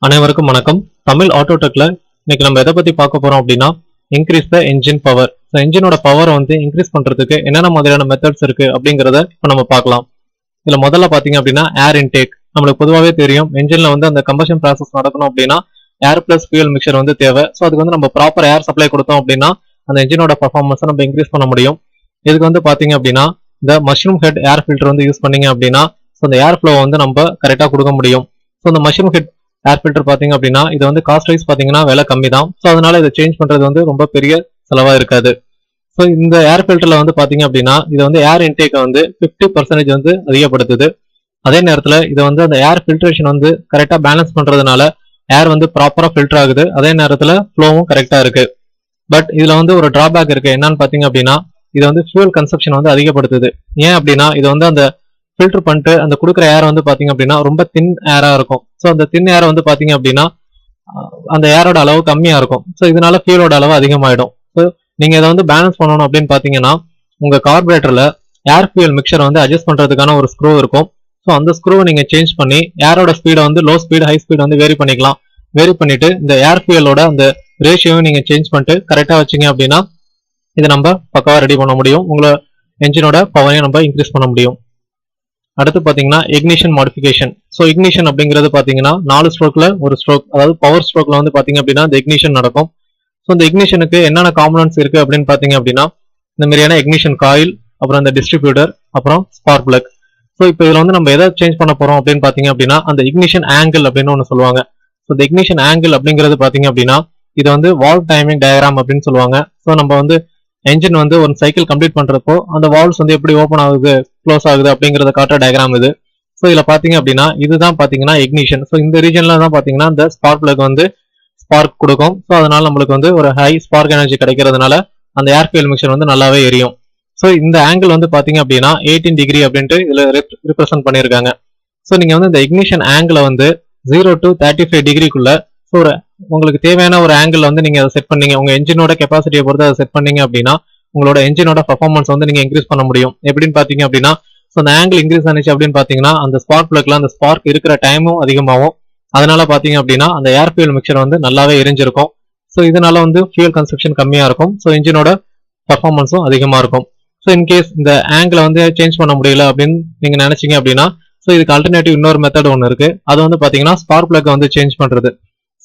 அனைவருக்கும் வணக்கம். தமிழ் ஆட்டோ டெக்ல இன்னைக்கு நம்ம எதை பத்தி பார்க்க போறோம் அப்படின்னா இன்க்ரீஸ் த என்ஜின் பவர். என்ஜினோட பவர் வந்து இன்க்ரீஸ் பண்றதுக்கு என்னென்ன மாதிரியான மெத்தட்ஸ் இருக்கு அப்படிங்கறத இப்போ நம்ம பார்க்கலாம். இதுல முதல்ல பாத்தீங்க அப்படின்னா ஏர் இன்டேக். நம்மளுக்கு பொதுவாகவே தெரியும் என்ஜின்ல வந்து அந்த கம்பஷன் ப்ராசஸ் நடக்கணும் அப்படின்னா ஏர் பிளஸ் ஃபியூல் மிக்சர் வந்து தேவை. ஸோ அதுக்கு வந்து நம்ம ப்ராப்பர் ஏர் சப்ளை கொடுத்தோம் அப்படின்னா அந்த என்ஜினோட பர்ஃபார்மன்ஸை நம்ம இன்க்ரீஸ் பண்ண முடியும். இதுக்கு வந்து பாத்தீங்க அப்படின்னா இந்த மஷ்ரூம் ஹெட் ஏர் ஃபில்டர் வந்து யூஸ் பண்ணீங்க அப்படின்னா அந்த ஏர் ஃப்ளோ வந்து நம்ம கரெக்டாக கொடுக்க முடியும். ஸோ இந்த மஷ்ரூம் ஹெட் ஏர் ஃபில்டர் பாத்தீங்க அப்படின்னா இது வந்து காஸ்ட் வைஸ் பாத்தீங்கன்னா விலை கம்மி தான். ஸோ அதனால இதை சேஞ்ச் பண்றது வந்து ரொம்ப பெரிய செலவா இருக்காது. ஸோ இந்த ஏர் ஃபில்டர்ல வந்து பாத்தீங்க அப்படின்னா இது வந்து ஏர் இன்டேக்கை வந்து 50% வந்து அதிகப்படுத்துது. அதே நேரத்தில் இதை வந்து அந்த ஏர் ஃபில்ட்ரேஷன் வந்து கரெக்டாக பேலன்ஸ் பண்றதுனால ஏர் வந்து ப்ராப்பரா ஃபில்டர் ஆகுது. அதே நேரத்தில் ஃப்ளோவும் கரெக்டா இருக்கு. பட் இதுல வந்து ஒரு டிராபேக் இருக்கு. என்னன்னு பாத்தீங்க அப்படின்னா இது வந்து ஃபியூல் கன்சப்ஷன் வந்து அதிகப்படுத்துது. ஏன் அப்படின்னா இது வந்து அந்த ஃபில்டர் பண்ணிட்டு அந்த கொடுக்குற ஏர் வந்து பாத்தீங்க அப்படின்னா ரொம்ப தின் ஏரா இருக்கும். ஸோ அந்த தின் ஏர் வந்து பாத்தீங்க அப்படின்னா அந்த ஏரோட அளவு கம்மியா இருக்கும். ஸோ இதனால ஃபியூலோட அளவு அதிகமாயிடும். ஸோ நீங்க இதை வந்து பேலன்ஸ் பண்ணணும் அப்படின்னு பாத்தீங்கன்னா உங்க கார்பரேட்டர்ல ஏர் ஃபியூல் மிக்சர் வந்து அட்ஜஸ்ட் பண்றதுக்கான ஒரு ஸ்க்ரூ இருக்கும். ஸோ அந்த ஸ்க்ரூவை நீங்க சேஞ்ச் பண்ணி ஏரோட ஸ்பீடை வந்து லோ ஸ்பீட் ஹை ஸ்பீட் வந்து வேரி பண்ணிக்கலாம். வேரி பண்ணிட்டு இந்த ஏர் ஃபியூலோட அந்த ரேஷியோவை நீங்க சேஞ்ச் பண்ணிட்டு கரெக்டா வச்சீங்க அப்படின்னா இதை நம்ம பக்காவா ரெடி பண்ண முடியும். உங்களோட என்ஜினோட பவரையும் நம்ம இன்க்ரீஸ் பண்ண முடியும். அடுத்து பாத்தீங்கன்னா இக்னிஷன் மாடிஃபிகேஷன். ஸோ இக்னிஷன் அப்படிங்கிறது பாத்தீங்கன்னா 4 ஸ்ட்ரோக்ல ஒரு ஸ்ட்ரோக், அதாவது பவர் ஸ்ட்ரோக்ல வந்து பாத்தீங்க அப்படின்னா இந்த இக்னிஷன் நடக்கும். ஸோ இந்த இக்னிஷனுக்கு என்னென்ன காம்பனன்ட்ஸ் இருக்கு அப்படின்னு பாத்தீங்க அப்படின்னா இந்த மாதிரியான இக்னிஷன் காயில், அப்புறம் இந்த டிஸ்ட்ரிபியூட்டர், அப்புறம் ஸ்பார்க் பிளக். ஸோ இப்போ இதுல வந்து நம்ம எதை சேஞ்ச் பண்ண போறோம் அப்படின்னு பாத்தீங்க அப்படின்னா அந்த இக்னிஷன் ஆங்கிள் அப்படின்னு ஒன்று சொல்லுவாங்க. ஸோ இந்த இக்னிஷன் ஆங்கிள் அப்படிங்கிறது பாத்தீங்க அப்படின்னா இது வந்து வால்வ் டைமிங் டயக்ராம் அப்படின்னு சொல்லுவாங்க. ஸோ நம்ம வந்து என்ஜின் வந்து ஒரு சைக்கிள் கம்ப்ளீட் பண்றப்போ அந்த வால்வ்ஸ் வந்து எப்படி ஓப்பன் ஆகுது க்ளோஸ் ஆகுது அப்படிங்கறத காட்டுற டயக்ராம் இது. ஸோ இதுல பாத்தீங்க அப்படின்னா இதுதான் பாத்தீங்கன்னா இக்னிஷன். ஸோ இந்த ரீஜன்ல தான் பாத்தீங்கன்னா இந்த ஸ்பார்க் பிளக் வந்து ஸ்பார்க் கொடுக்கும். ஸோ அதனால நம்மளுக்கு வந்து ஒரு ஹை ஸ்பார்க் எனர்ஜி கிடைக்கிறதுனால அந்த ஏர் ஃபியூல் மிக்சர் வந்து நல்லாவே எரியும். ஸோ இந்த ஆங்கிள் வந்து பாத்தீங்க அப்படின்னா 18 டிகிரி அப்படின்ட்டு இதுல ரிப்ரசென்ட் பண்ணியிருக்காங்க. ஸோ நீங்க வந்து இந்த இக்னிஷன் ஆங்கிளை வந்து 0 to 35 டிகிரிக்குள்ள ஸோ உங்களுக்கு தேவையான ஒரு ஆங்கிள் வந்து நீங்க அதை செட் பண்ணீங்க, உங்க என்ஜினோட கெப்பாசிட்டியை பொறுத்து அதை செட் பண்ணீங்க அப்படின்னா உங்களோட என்ஜினோட பர்ஃபார்மன்ஸ் வந்து நீங்க இன்க்ரீஸ் பண்ண முடியும். எப்படின்னு பாத்தீங்க அப்படின்னா ஸோ அந்த ஆங்கிள் இன்க்ரீஸ் ஆனிச்சு அப்படின்னு பாத்தீங்கன்னா அந்த ஸ்பார்க் பிளக்ல அந்த ஸ்பார்க் இருக்கிற டைமும் அதிகமாகும். அதனால பாத்தீங்க அப்படின்னா அந்த ஏர் ஃபியூல் மிக்சர் வந்து நல்லாவே எரிஞ்சிருக்கும். ஸோ இதனால வந்து ஃபியூல் கன்சப்ஷன் கம்மியா இருக்கும். ஸோ என்ஜினோட பர்ஃபார்மன்ஸும் அதிகமா இருக்கும். ஸோ இன்கேஸ் இந்த ஆங்கிளை வந்து சேஞ்ச் பண்ண முடியல அப்படின்னு நீங்க நினைச்சீங்க அப்படின்னா ஸோ இதுக்கு ஆல்டர்னேட்டிவ் இன்னொரு மெத்தட் ஒன்று இருக்கு. அது வந்து பாத்தீங்கன்னா ஸ்பார்க் பிளக் வந்து சேஞ்ச் பண்றது.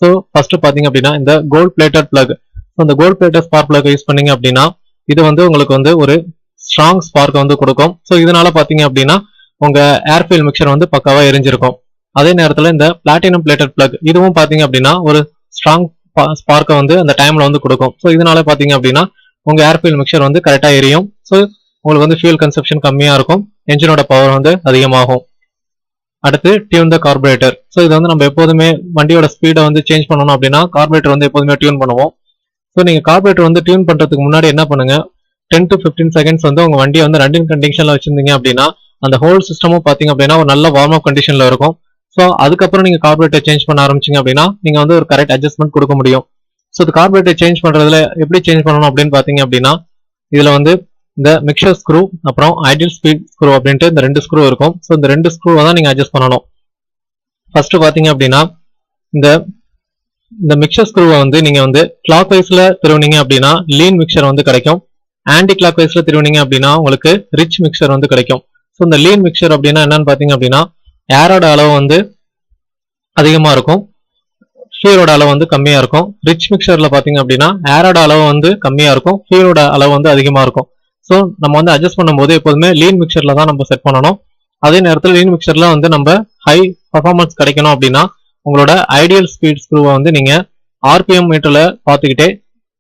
ஸோ ஃபர்ஸ்ட் பாத்தீங்க அப்படின்னா இந்த கோல்ட் பிளேட்டட் பிளக். ஸோ இந்த gold plated spark plug use பண்ணீங்க அப்படின்னா இது வந்து உங்களுக்கு வந்து ஒரு ஸ்ட்ராங் ஸ்பார்க் வந்து கொடுக்கும். ஸோ இதனால பாத்தீங்க அப்படின்னா உங்க ஏர் ஃபியூல் மிக்சர் வந்து பக்காவா எரிஞ்சிருக்கும். அதே நேரத்தில் இந்த பிளாட்டினம் பிளேட்டட் பிளக் இதுவும் பாத்தீங்க அப்படின்னா ஒரு ஸ்ட்ராங் ஸ்பார்க்கை வந்து அந்த டைம்ல வந்து கொடுக்கும். ஸோ இதனால பாத்தீங்க அப்படின்னா உங்க ஏர் ஃபியூல் மிக்சர் வந்து கரெக்டா எரியும். ஸோ உங்களுக்கு வந்து ஃபியூல் கன்சப்ஷன் கம்மியா இருக்கும், என்ஜினோட பவர் வந்து அதிகமாகும். அடுத்து டியூன் த கார்பரேட்டர். ஸோ இது வந்து நம்ம எப்போதுமே வண்டியோட ஸ்பீடை வந்து சேஞ்ச் பண்ணணும் அப்படின்னா கார்பரேட்டர் வந்து எப்போதுமே டியூன் பண்ணுவோம். ஸோ நீங்க கார்பரேட்டர் வந்து டியூன் பண்றதுக்கு முன்னாடி என்ன பண்ணுங்க, 10 to 15 செகண்ட்ஸ் வந்து உங்க வண்டியை வந்து ரன்னிங் கண்டிஷன்ல வச்சிருந்தீங்க அப்படின்னா அந்த ஹோல் சிஸ்டமும் பாத்தீங்க அப்படின்னா ஒரு நல்ல வார்ம் அப் கண்டிஷன்ல இருக்கும். ஸோ அதுக்கப்புறம் நீங்க கார்பரேட்டர் சேஞ்ச் பண்ண ஆரம்பிச்சீங்க அப்படின்னா நீங்க வந்து ஒரு கரெக்ட் அட்ஜஸ்ட்மெண்ட் கொடுக்க முடியும். ஸோ இந்த கார்பரேட்டர் சேஞ்ச் பண்றதுல எப்படி சேஞ்ச் பண்ணணும் அப்படின்னு பாத்தீங்க அப்படின்னா இதுல வந்து இந்த மிக்சர் ஸ்க்ரூ அப்புறம் ஐடியல் ஸ்பீட் ஸ்க்ரூ அப்படின்ட்டு இந்த 2 ஸ்க்ரூ இருக்கும். ஸோ இந்த 2 ஸ்க்ரூவை தான் நீங்க அட்ஜஸ்ட் பண்ணணும். ஃபர்ஸ்ட் பாத்தீங்க அப்படின்னா இந்த மிக்சர் ஸ்க்ரூவை வந்து நீங்க வந்து கிளாக் வைஸ்ல திருவினீங்க அப்படின்னா லீன் மிக்சர் வந்து கிடைக்கும். ஆன்டி கிளாக் வைஸ்ல திருவினீங்க அப்படின்னா உங்களுக்கு ரிச் மிக்சர் வந்து கிடைக்கும். ஸோ இந்த லீன் மிக்சர் அப்படின்னா என்னன்னு பாத்தீங்க அப்படின்னா ஏரோட அளவு வந்து அதிகமா இருக்கும், ஃபியூலோட அளவு வந்து கம்மியா இருக்கும். ரிச் மிக்சர்ல பாத்தீங்க அப்படின்னா ஏரோட அளவு வந்து கம்மியா இருக்கும், ஃபியூலோட அளவு வந்து அதிகமா இருக்கும். ஸோ நம்ம வந்து அட்ஜஸ்ட் பண்ணும்போது எப்போதுமே லீன் மிக்சர்ல தான் நம்ம செட் பண்ணணும். அதே நேரத்தில் லீன் மிக்சர்ல வந்து நம்ம ஹை பர்ஃபார்மன்ஸ் கிடைக்கணும் அப்படின்னா உங்களோட ஐடியல் ஸ்பீட் ஸ்க்ரூவை வந்து நீங்க ஆர்பிஎம் மீட்டர்ல பாத்துக்கிட்டே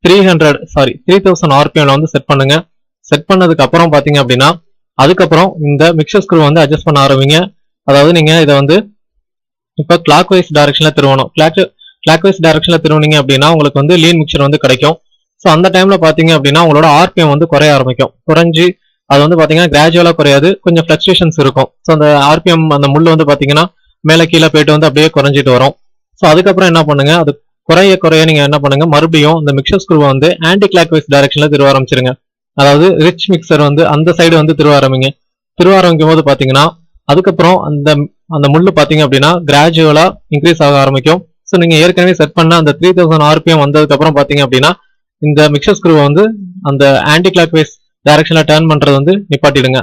3000 ஆர்பிஎம்ல வந்து செட் பண்ணுங்க. செட் பண்ணதுக்கு அப்புறம் பாத்தீங்க அப்படின்னா அதுக்கப்புறம் இந்த மிக்சர் ஸ்க்ரூ வந்து அட்ஜஸ்ட் பண்ண ஆரம்பிங்க. அதாவது நீங்க இதை வந்து இப்ப கிளாக் வைஸ் டைரக்ஷன்ல திருவணும். கிளாக் வைஸ் டைரக்ஷன்ல திருவனீங்க அப்படின்னா உங்களுக்கு வந்து லீன் மிக்சர் வந்து கிடைக்கும். ஸோ அந்த டைம்ல பாத்தீங்க அப்படின்னா உங்களோட ஆர்பிஎம் வந்து குறைய ஆரம்பிக்கும். குறைஞ்சி அது வந்து பாத்தீங்கன்னா கிராஜுவலா குறையாது, கொஞ்சம் பிளக்சுவேஷன்ஸ் இருக்கும். ஸோ அந்த ஆர்பிஎம் அந்த முள்ளு வந்து பாத்தீங்கன்னா மேல கீழே போயிட்டு வந்து அப்படியே குறைஞ்சிட்டு வரும். ஸோ அதுக்கப்புறம் என்ன பண்ணுங்க, அது குறைய நீங்க என்ன பண்ணுங்க, மறுபடியும் இந்த மிக்சர் ஸ்க்ரூவை வந்து ஆன்டி கிளாக் வைஸ் டைரக்ஷன்ல திருவ ஆரம்பிச்சிருங்க. அதாவது ரிச் மிக்சர் வந்து அந்த சைடு வந்து திருவ ஆரம்பிக்கும் போது பாத்தீங்கன்னா அதுக்கப்புறம் அந்த முள்ளு பாத்தீங்க அப்படின்னா கிராஜுவலா இன்க்ரீஸ் ஆக ஆரம்பிக்கும். ஸோ நீங்க ஏற்கனவே செட் பண்ண அந்த 3000 RPM வந்ததுக்கு அப்புறம் பாத்தீங்க அப்படின்னா இந்த மிக்சர் ஸ்க்ரூவை வந்து அந்த ஆன்டி கிளாக் வைஸ் டைரக்ஷன்ல டர்ன் பண்றது வந்து நிப்பாட்டிடுங்க.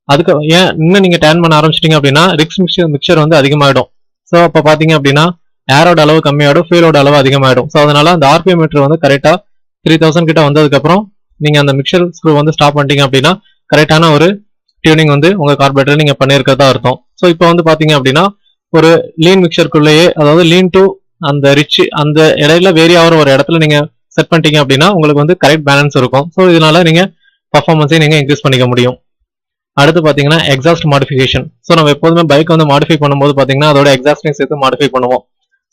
அதுக்கு ஏன் இன்னும் நீங்க டர்ன் பண்ண ஆரம்பிச்சிட்டீங்க அப்படின்னா ரிக்ஸ் மிக்சர் வந்து அதிகமாயிடும். ஸோ அப்ப பாத்தீங்க அப்படின்னா ஏரோட அளவு கம்மியாயிடும், ஃபியூலோட அளவு அதிகமாயிடும். ஸோ அதனால அந்த RPM மீட்டர் வந்து கரெக்டா 3000 கிட்ட வந்ததுக்கு அப்புறம் நீங்க அந்த மிக்சர் ஸ்க்ரூ வந்து ஸ்டாப் பண்ணிட்டீங்க அப்படின்னா கரெக்டான ஒரு டியூனிங் வந்து உங்க கார்பரேட்டர் நீங்க பண்ணிருக்கிறதா அர்த்தம். ஸோ இப்போ வந்து பாத்தீங்க அப்படின்னா ஒரு லீன் மிக்சருக்குள்ளேயே, அதாவது லீன் டு அந்த ரிச் அந்த இடையில வேரி ஆகிற ஒரு இடத்துல நீங்க செட் பண்ணிட்டீங்க அப்படின்னா உங்களுக்கு வந்து கரெக்ட் பேலன்ஸ் இருக்கும். ஸோ இதனால நீங்க பர்ஃபார்மன்ஸை நீங்க இன்க்ரீஸ் பண்ணிக்க முடியும். அடுத்து பாத்தீங்கன்னா எக்ஸாஸ்ட் மாடிஃபிகேஷன். ஸோ நம்ம எப்போதுமே பைக் வந்து மாடிஃபை பண்ணும்போது பாத்தீங்கன்னா அதோட எக்ஸாஸ்டையும் சேர்த்து மாடிஃபை பண்ணுவோம்.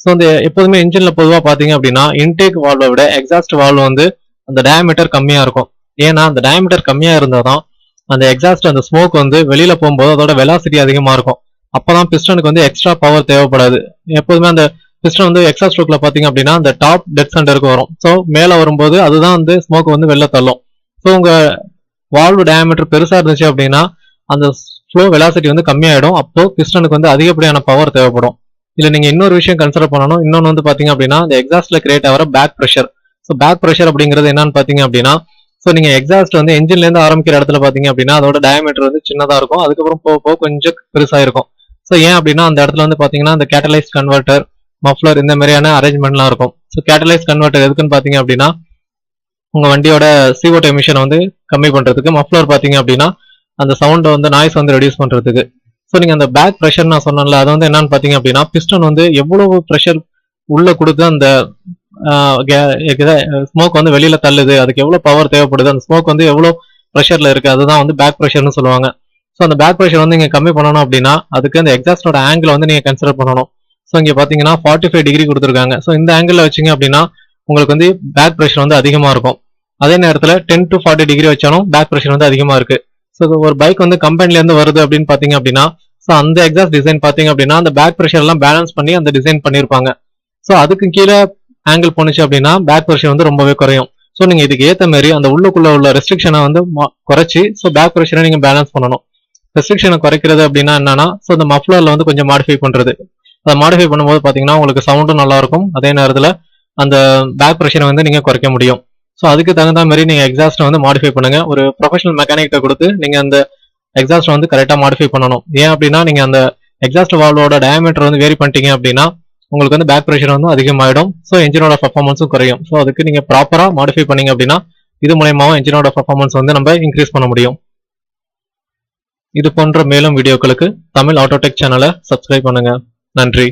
ஸோ இந்த எப்போதுமே இன்ஜின்ல பொதுவாக பாத்தீங்க அப்படின்னா இன்டேக் வால்வை விட எக்ஸாஸ்ட் வால்வ் வந்து அந்த டயாமீட்டர் கம்மியா இருக்கும். ஏன்னா அந்த டயாமீட்டர் கம்மியா இருந்தாதான் அந்த எக்ஸாஸ்ட் அந்த ஸ்மோக் வந்து வெளியில போகும்போது அதோட வெலாசிட்டி அதிகமா இருக்கும். அப்பதான் பிஸ்டனுக்கு வந்து எக்ஸ்ட்ரா பவர் தேவைப்படாது. எப்போதுமே அந்த பிஸ்டன் வந்து எக்ஸாஸ்ட் ஸ்ட்ரோக்ல பாத்தீங்க அப்படின்னா அந்த டாப் டெட் சென்டருக்கு வரும். ஸோ மேல வரும்போது அதுதான் வந்து ஸ்மோக் வந்து வெளில தள்ளும். ஸோ உங்க வால்வு டயாமீட்டர் பெருசா இருந்துச்சு அப்படின்னா அந்த ஃப்ளோ வெலாசிட்டி வந்து கம்மியாயிடும். அப்போ பிஸ்டனுக்கு வந்து அதிகப்படியான பவர் தேவைப்படும். இதுல நீங்க இன்னொரு விஷயம் கன்சிடர் பண்ணணும். இன்னொன்று வந்து பாத்தீங்க அப்படின்னா இந்த எக்ஸாஸ்ட்ல கிரியேட் ஆகிற back pressure. So back pressure அப்படிங்கிறது என்னன்னு பாத்தீங்க அப்படின்னா ஸோ நீங்க எக்ஸாஸ்ட் வந்து என்ஜின்ல இருந்து ஆரம்பிக்கிற இடத்துல பாத்தீங்க அப்படின்னா அதோட டயாமீட்டர் வந்து சின்னதா இருக்கும், அதுக்கப்புறம் போக போக கொஞ்சம் பெருசா இருக்கும். ஸோ ஏன் அப்படின்னா அந்த இடத்துல வந்து பாத்தீங்கன்னா அந்த கேட்டலைஸ் கன்வெர்ட்டர், மஃப்ளர் இந்த மாதிரியான அரேஞ்ச்மெண்ட்லாம் இருக்கும். ஸோ கேட்டலைஸ் கன்வெர்ட்டர் எதுக்குன்னு பாத்தீங்க அப்படின்னா உங்க வண்டியோட CO2 எமிஷனை வந்து கம்மி பண்றதுக்கு, மஃப்ளர் பாத்தீங்க அப்படின்னா அந்த சவுண்ட் வந்து நாய்ஸ் வந்து ரெடியூஸ் பண்றதுக்கு. ஸோ நீங்க அந்த பேக் ப்ரெஷர் நான் சொன்னேன்ல, அது வந்து என்னன்னு பாத்தீங்க அப்படின்னா பிஸ்டன் வந்து எவ்வளவு ப்ரெஷர் உள்ள கொடுத்து அந்த ஸ்மோக் வந்து வெளியில தள்ளுது, அதுக்கு எவ்வளவு பவர் தேவைப்படுது, அந்த ஸ்மோக் வந்து எவ்வளவு ப்ரெஷர்ல இருக்கு, அதுதான் வந்து பேக் ப்ரெஷர்னு சொல்லுவாங்க. ஸோ அந்த பேக் ப்ரெஷர் வந்து நீங்க கம்மி பண்ணணும் அப்படின்னா அதுக்கு அந்த எக்ஸாஸ்டோட ஆங்கிள் வந்து நீங்க கன்சிடர் பண்ணணும். ஸோ இங்க பாத்தீங்கன்னா 45 டிகிரி கொடுத்துருக்காங்க. ஸோ இந்த ஆங்கிள் வச்சிங்க அப்படின்னா உங்களுக்கு வந்து பேக் ப்ரெஷர் வந்து அதிகமா இருக்கும். அதே நேரத்தில் 10 to 40 டிகிரி வச்சாலும் பேக் ப்ரெஷர் வந்து அதிகமா இருக்கு. ஸோ ஒரு பைக் வந்து கம்பெனில இருந்து வருது அப்படின்னு பாத்தீங்க அப்படின்னா ஸோ அந்த எக்ஸாஸ்ட் டிசைன் பாத்தீங்க அப்படின்னா அந்த பேக் ப்ரெஷர் எல்லாம் பேலன்ஸ் பண்ணி அந்த டிசைன் பண்ணிருப்பாங்க. ஸோ அதுக்கு கீழே ஆங்கிள் போனுச்சு அப்படின்னா பேக் ப்ரெஷர் வந்து ரொம்பவே குறையும். ஸோ நீங்க இதுக்கு ஏற்ற மாதிரி அந்த உள்ளுக்குள்ள உள்ள ரெஸ்ட்ரிக்ஷனை வந்து குறைச்சி ஸோ பேக் ப்ரெஷரை நீங்க பேலன்ஸ் பண்ணணும். ரெஸ்ட்ரிக்ஷனை குறைக்கிறது அப்படின்னா என்னன்னா ஸோ இந்த மஃப்ளர்ல வந்து கொஞ்சம் மாடிஃபை பண்றது. அதை மாடிஃபை பண்ணும்போது பாத்தீங்கன்னா உங்களுக்கு சவுண்டும் நல்லா இருக்கும், அதே நேரத்தில் அந்த பேக் ப்ரெஷரை வந்து நீங்க குறைக்க முடியும். ஸோ அதுக்கு தகுந்த மாதிரி நீங்க எக்ஸாஸ்ட்டை வந்து மாடிஃபை பண்ணுங்க. ஒரு ப்ரொஃபஷனல் மெக்கானிக்கிட்ட கொடுத்து நீங்க அந்த எக்ஸாஸ்ட் வந்து கரெக்டா மாடிஃபை பண்ணணும். ஏன் அப்படின்னா நீங்க அந்த எக்ஸாஸ்ட் வால்வோட டயாமீட்டர் வந்து வேரி பண்ணிட்டீங்க அப்படின்னா உங்களுக்கு வந்து பேக் ப்ரெஷர் வந்து அதிகமாயிடும். ஸோ என்ஜினோட பர்ஃபார்மன்ஸும் குறையும். ஸோ அதுக்கு நீங்க ப்ராப்பரா மாடிஃபை பண்ணீங்க அப்படின்னா இது மூலயமாவும் என்ஜினோட பர்ஃபார்மன்ஸ் வந்து நம்ம இன்க்ரீஸ் பண்ண முடியும். இது போன்ற மேலும் வீடியோக்களுக்கு தமிழ் ஆட்டோடெக் சேனலை சப்ஸ்கிரைப் பண்ணுங்க. நன்றி.